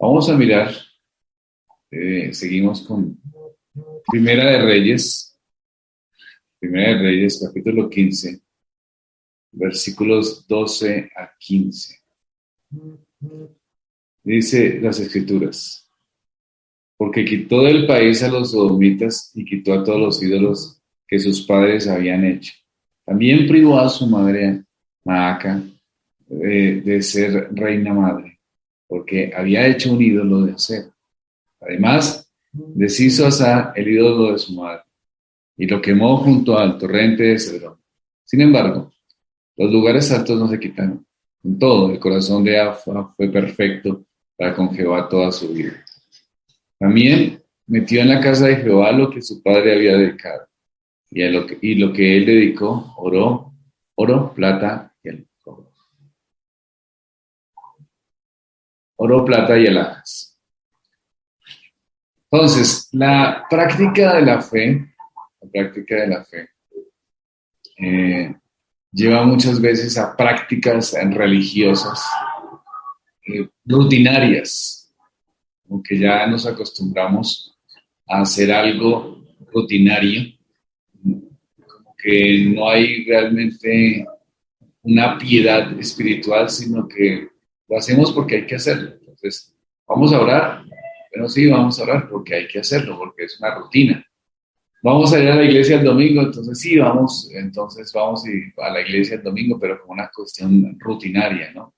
Vamos a mirar, seguimos con Primera de Reyes, capítulo 15, versículos 12 a 15. Dice las Escrituras: porque quitó del país a los sodomitas y quitó a todos los ídolos que sus padres habían hecho. También privó a su madre Maaca de ser reina madre, porque había hecho un ídolo de acero. Además, deshizo Asa el ídolo de su madre y lo quemó junto al torrente de Cedrón. Sin embargo, los lugares altos no se quitaron. En todo, el corazón de Asa fue perfecto para con Jehová toda su vida. También metió en la casa de Jehová lo que su padre había dedicado, y lo que él dedicó: oro, plata y alhajas. Entonces, la práctica de la fe eh, lleva muchas veces a prácticas religiosas rutinarias, aunque ya nos acostumbramos a hacer algo rutinario, como que no hay realmente una piedad espiritual, sino que lo hacemos porque hay que hacerlo. Entonces, vamos a orar. Bueno, sí, vamos a orar porque hay que hacerlo, porque es una rutina. Vamos a ir a la iglesia el domingo, entonces sí, vamos a la iglesia el domingo, pero como una cuestión rutinaria, ¿no?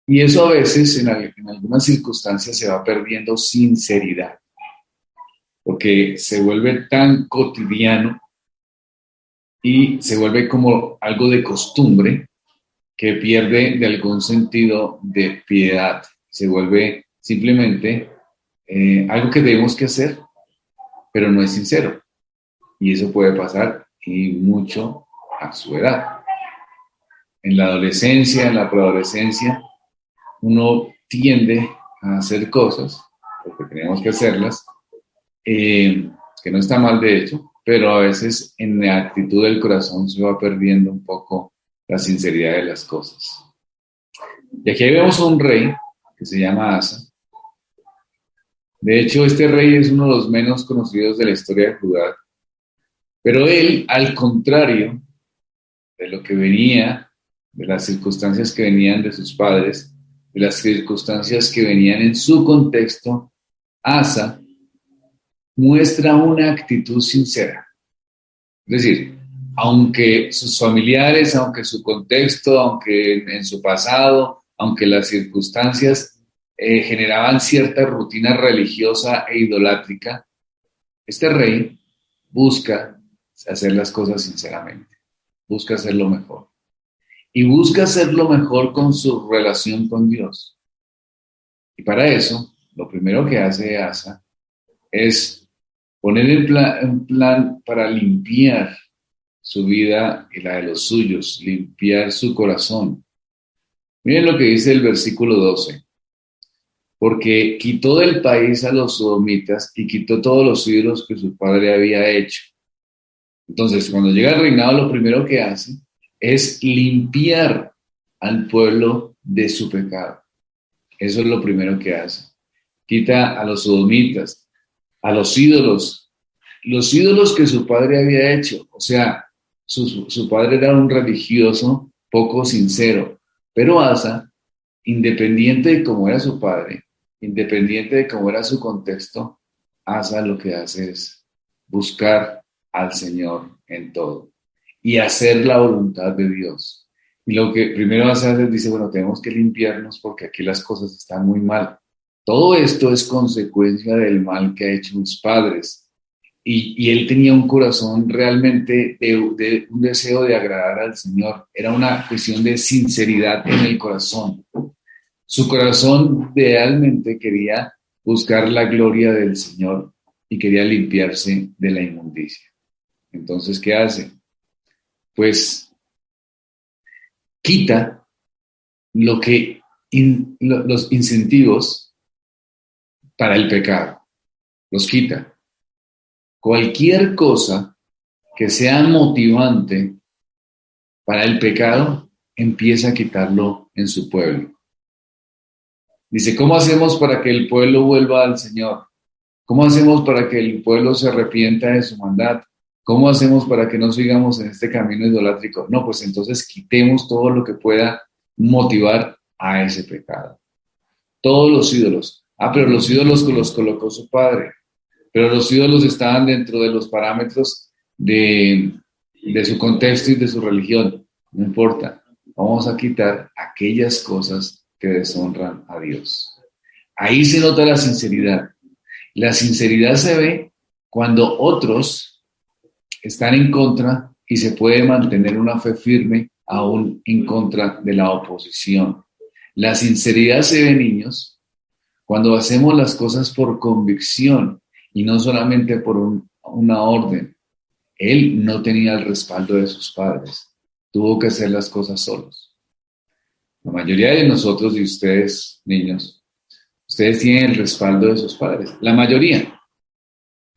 Y eso a veces, en algunas circunstancias, se va perdiendo sinceridad, porque se vuelve tan cotidiano y se vuelve como algo de costumbre que pierde de algún sentido de piedad. Se vuelve simplemente algo que debemos que hacer, pero no es sincero. Y eso puede pasar y mucho a su edad. En la adolescencia, en la preadolescencia, uno tiende a hacer cosas, porque tenemos que hacerlas, que no está mal de hecho, pero a veces en la actitud del corazón se va perdiendo un poco la sinceridad de las cosas. Y aquí vemos un rey que se llama Asa. De hecho, este rey es uno de los menos conocidos de la historia de Judá, pero él, al contrario de lo que venía, de las circunstancias que venían de sus padres, de las circunstancias que venían en su contexto, Asa muestra una actitud sincera. Es decir, aunque sus familiares, aunque su contexto, aunque en su pasado, aunque las circunstancias generaban cierta rutina religiosa e idolátrica, este rey busca hacer las cosas sinceramente, busca hacerlo mejor. Y busca hacerlo mejor con su relación con Dios. Y para eso, lo primero que hace Asa es poner un plan para limpiar su vida y la de los suyos, limpiar su corazón. Miren lo que dice el versículo 12. Porque quitó del país a los sodomitas y quitó todos los ídolos que su padre había hecho. Entonces, cuando llega al reinado, lo primero que hace es limpiar al pueblo de su pecado. Eso es lo primero que hace. Quita a los sodomitas, a los ídolos que su padre había hecho. O sea, su padre era un religioso poco sincero, pero Asa, independiente de cómo era su padre, independiente de cómo era su contexto, Asa lo que hace es buscar al Señor en todo y hacer la voluntad de Dios. Y lo que primero hace es dice, bueno, tenemos que limpiarnos porque aquí las cosas están muy mal. Todo esto es consecuencia del mal que ha hecho mis padres. Y él tenía un corazón realmente de un deseo de agradar al Señor. Era una cuestión de sinceridad en el corazón. Su corazón realmente quería buscar la gloria del Señor y quería limpiarse de la inmundicia. Entonces, ¿qué hace? Pues quita los incentivos para el pecado. Los quita. Cualquier cosa que sea motivante para el pecado, empieza a quitarlo en su pueblo. Dice, ¿cómo hacemos para que el pueblo vuelva al Señor? ¿Cómo hacemos para que el pueblo se arrepienta de su maldad? ¿Cómo hacemos para que no sigamos en este camino idolátrico? No, pues entonces quitemos todo lo que pueda motivar a ese pecado. Todos los ídolos. Ah, pero los ídolos los colocó su padre. Pero los ídolos estaban dentro de los parámetros de su contexto y de su religión. No importa. Vamos a quitar aquellas cosas que deshonran a Dios. Ahí se nota la sinceridad. La sinceridad se ve cuando otros están en contra y se puede mantener una fe firme aún en contra de la oposición. La sinceridad se ve, niños, cuando hacemos las cosas por convicción y no solamente por una orden. Él no tenía el respaldo de sus padres. Tuvo que hacer las cosas solos. La mayoría de nosotros y ustedes, niños, ustedes tienen el respaldo de sus padres. La mayoría.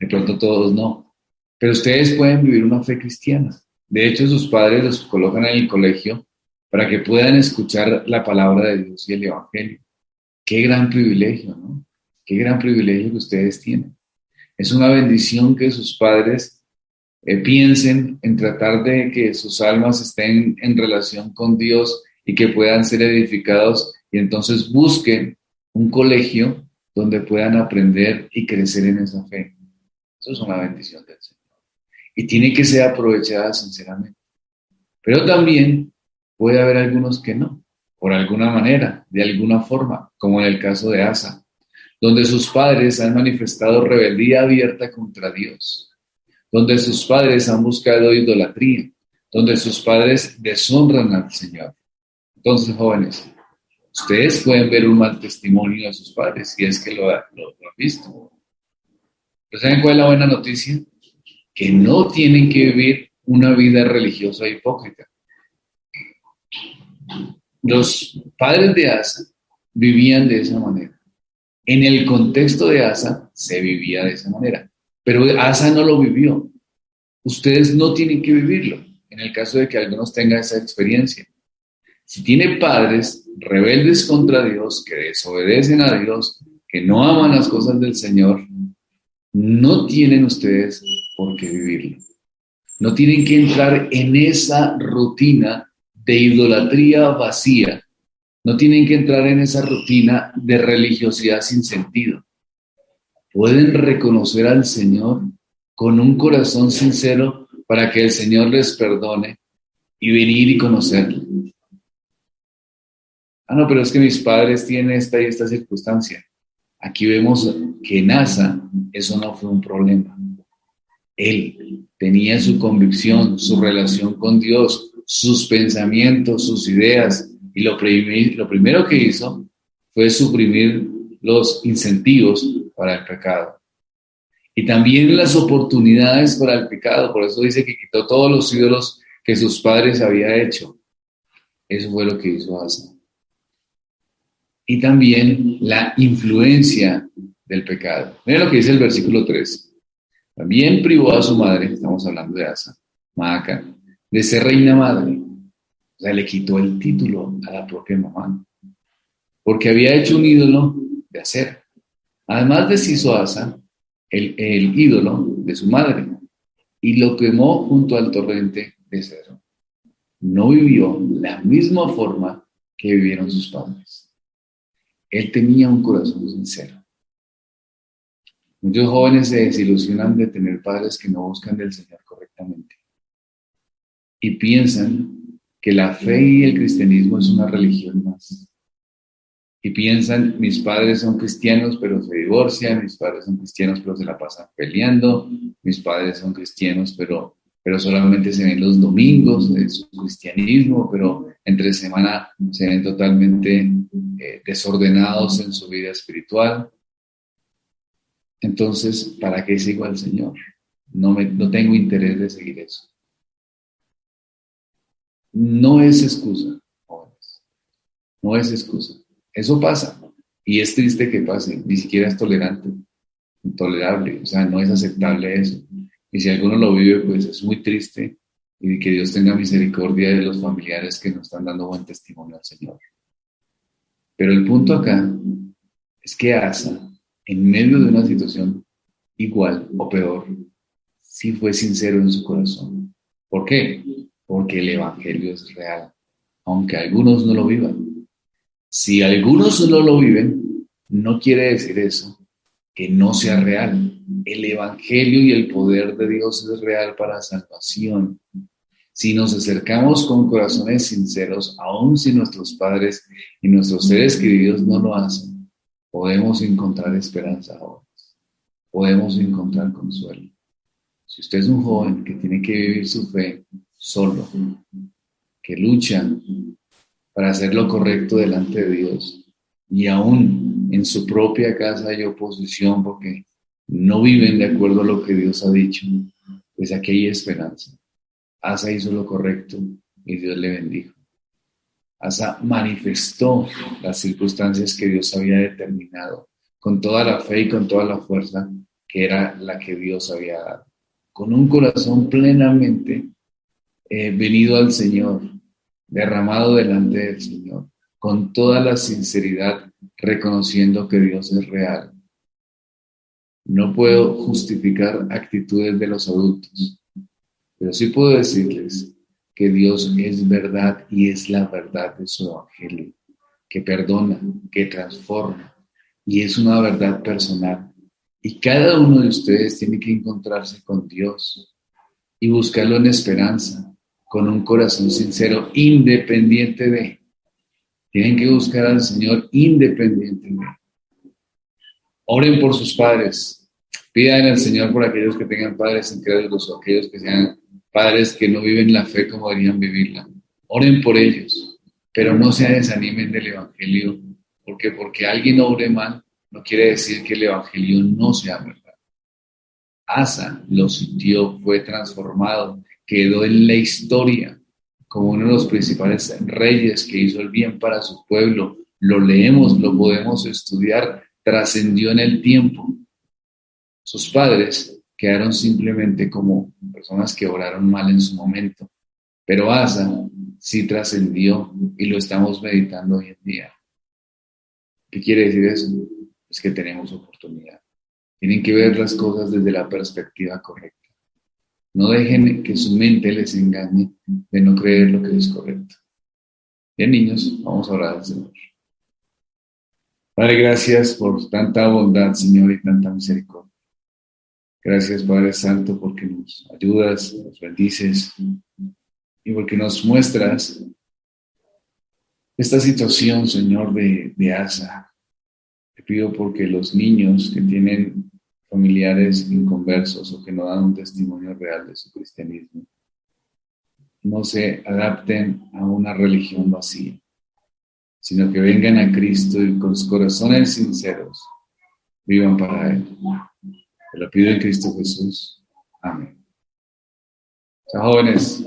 De pronto todos no. Pero ustedes pueden vivir una fe cristiana. De hecho, sus padres los colocan en el colegio para que puedan escuchar la palabra de Dios y el Evangelio. Qué gran privilegio, ¿no? Qué gran privilegio que ustedes tienen. Es una bendición que sus padres piensen en tratar de que sus almas estén en relación con Dios y que puedan ser edificados y entonces busquen un colegio donde puedan aprender y crecer en esa fe. Eso es una bendición del Señor. Y tiene que ser aprovechada sinceramente. Pero también puede haber algunos que no, por alguna manera, de alguna forma, como en el caso de Asa, donde sus padres han manifestado rebeldía abierta contra Dios, donde sus padres han buscado idolatría, donde sus padres deshonran al Señor. Entonces, jóvenes, ustedes pueden ver un mal testimonio de sus padres, si es que lo han visto. ¿Pero saben cuál es la buena noticia? Que no tienen que vivir una vida religiosa hipócrita. Los padres de Asa vivían de esa manera. En el contexto de Asa se vivía de esa manera, pero Asa no lo vivió. Ustedes no tienen que vivirlo, en el caso de que algunos tengan esa experiencia. Si tienen padres rebeldes contra Dios, que desobedecen a Dios, que no aman las cosas del Señor, no tienen ustedes por qué vivirlo. No tienen que entrar en esa rutina de idolatría vacía. No tienen que entrar en esa rutina de religiosidad sin sentido. Pueden reconocer al Señor con un corazón sincero para que el Señor les perdone y venir y conocerlo. Ah, no, pero es que mis padres tienen esta y esta circunstancia. Aquí vemos que en Asa eso no fue un problema. Él tenía su convicción, su relación con Dios, sus pensamientos, sus ideas, y lo primero que hizo fue suprimir los incentivos para el pecado. Y también las oportunidades para el pecado. Por eso dice que quitó todos los ídolos que sus padres habían hecho. Eso fue lo que hizo Asa. Y también la influencia del pecado. Miren lo que dice el versículo 3. También privó a su madre, estamos hablando de Asa, Maaca, de ser reina madre. O sea, le quitó el título a la propia mamá. Porque había hecho un ídolo de acera. Además deshizo Asa el ídolo de su madre y lo quemó junto al torrente de Cedrón. No vivió la misma forma que vivieron sus padres. Él tenía un corazón sincero. Muchos jóvenes se desilusionan de tener padres que no buscan del Señor correctamente y piensan que la fe y el cristianismo es una religión más. Y piensan, mis padres son cristianos pero se divorcian, mis padres son cristianos pero se la pasan peleando, mis padres son cristianos pero solamente se ven los domingos de su cristianismo, pero entre semana se ven totalmente desordenados en su vida espiritual. Entonces, ¿para qué sigo al Señor? No tengo interés de seguir eso. No es excusa, jóvenes. No es excusa. Eso pasa. Y es triste que pase. Ni siquiera es intolerable. O sea, no es aceptable eso. Y si alguno lo vive, pues es muy triste. Y que Dios tenga misericordia de los familiares que no están dando buen testimonio al Señor. Pero el punto acá es que Asa, en medio de una situación igual o peor, sí fue sincero en su corazón. ¿Por qué? Porque el Evangelio es real, aunque algunos no lo vivan. Si algunos no lo viven, no quiere decir eso que no sea real. El Evangelio y el poder de Dios es real para salvación. Si nos acercamos con corazones sinceros, aun si nuestros padres y nuestros seres queridos no lo hacen, podemos encontrar esperanza ahora, podemos encontrar consuelo. Si usted es un joven que tiene que vivir su fe solo, que lucha para hacer lo correcto delante de Dios, y aún en su propia casa hay oposición porque no viven de acuerdo a lo que Dios ha dicho, pues aquí hay esperanza. Asa hizo lo correcto y Dios le bendijo. Asa manifestó las circunstancias que Dios había determinado con toda la fe y con toda la fuerza que era la que Dios había dado. Con un corazón plenamente venido al Señor, derramado delante del Señor, con toda la sinceridad, reconociendo que Dios es real. No puedo justificar actitudes de los adultos, pero sí puedo decirles que Dios es verdad y es la verdad de su evangelio, que perdona, que transforma y es una verdad personal. Y cada uno de ustedes tiene que encontrarse con Dios y buscarlo en esperanza, con un corazón sincero, independiente de. Tienen que buscar al Señor independiente de. Oren por sus padres. Pidan al Señor por aquellos que tengan padres incrédulos o aquellos que sean padres que no viven la fe como deberían vivirla. Oren por ellos, pero no se desanimen del Evangelio, porque alguien ore mal no quiere decir que el Evangelio no sea verdad. Asa lo sintió, fue transformado, quedó en la historia como uno de los principales reyes que hizo el bien para su pueblo. Lo leemos, lo podemos estudiar, trascendió en el tiempo. Sus padres quedaron simplemente como personas que oraron mal en su momento, pero Asa sí trascendió y lo estamos meditando hoy en día. ¿Qué quiere decir eso? Es que tenemos oportunidad. Tienen que ver las cosas desde la perspectiva correcta. No dejen que su mente les engañe de no creer lo que es correcto. Bien, niños, vamos a orar al Señor. Padre, gracias por tanta bondad, Señor, y tanta misericordia. Gracias, Padre Santo, porque nos ayudas, nos bendices y porque nos muestras esta situación, Señor, de Asa. Te pido porque los niños que tienen familiares inconversos o que no dan un testimonio real de su cristianismo no se adapten a una religión vacía, sino que vengan a Cristo y con sus corazones sinceros vivan para Él. Te lo pido en Cristo Jesús. Amén. Chao, jóvenes.